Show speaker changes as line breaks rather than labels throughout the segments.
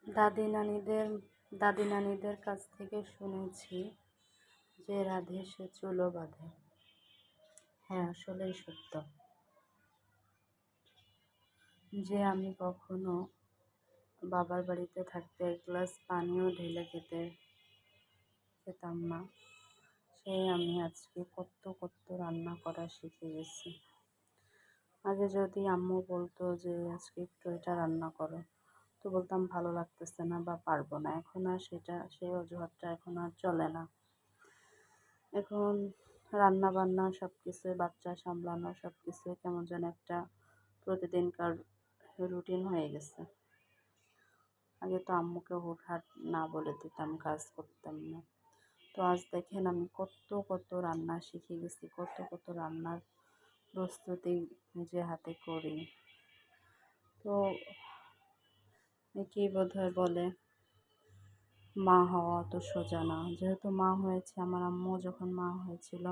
দাদি নানিদের কাছ থেকে শুনেছি যে রাধে সে চুলো বাঁধে। হ্যাঁ, আসলেই সত্য। যে আমি কখনো বাবার বাড়িতে থাকতে এক গ্লাস পানিও ঢেলে খেতাম না, সেই আমি আজকে কত কত রান্না করা শিখে গেছি। আগে যদি আম্মু বলতো যে আজকে একটু এটা রান্না করো, তো বলতাম ভালো লাগতেছে না বা পারবো না। এখন আর সেই অজুহাতটা এখন আর চলে না। এখন রান্না বান্না সব কিছুই, বাচ্চা সামলানো সব কিছুই কেমন যেন একটা প্রতিদিনকার রুটিন হয়ে গেছে। আগে তো আম্মুকে হুটহাট না বলে দিতাম, কাজ করতাম না। তো আজ দেখেন আমি কত কত রান্না শিখে গেছি, কত কত রান্নার প্রস্তুতি নিজে হাতে করি। তো কি বোধহয় বলে, মা হওয়া তো সোজা না। যেহেতু মা হয়েছে, আমার আম্মু যখন মা হয়েছিল,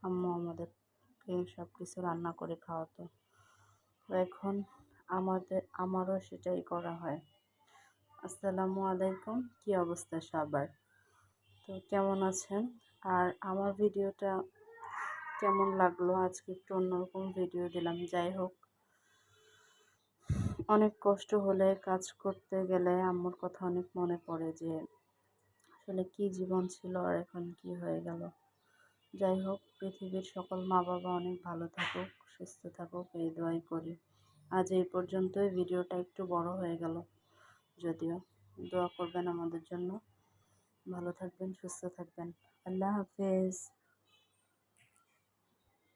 আম্মু আমাদেরকে সব কিছু রান্না করে খাওয়াতো। তো এখন আমারও সেটাই করা হয়। আসসালামু আলাইকুম, কী অবস্থা সবার? তো কেমন আছেন? আর আমার ভিডিওটা কেমন লাগলো? আজকে একটু অন্যরকম ভিডিও দিলাম। যাই হোক, অনেক কষ্ট হলে কাজ করতে গেলে আম্মুর কথা অনেক মনে পড়ে যে আসলে কী জীবন ছিল আর এখন কী হয়ে গেল। যাই হোক, পৃথিবীর সকল মা বাবা অনেক ভালো থাকুক, সুস্থ থাকুক, এই দোয়াই করি। আজ এই পর্যন্তই। ভিডিওটা একটু বড় হয়ে গেল যদিও। দোয়া করবেন আমাদের জন্য। ভালো থাকবেন, সুস্থ থাকবেন। আল্লাহ হাফেজ।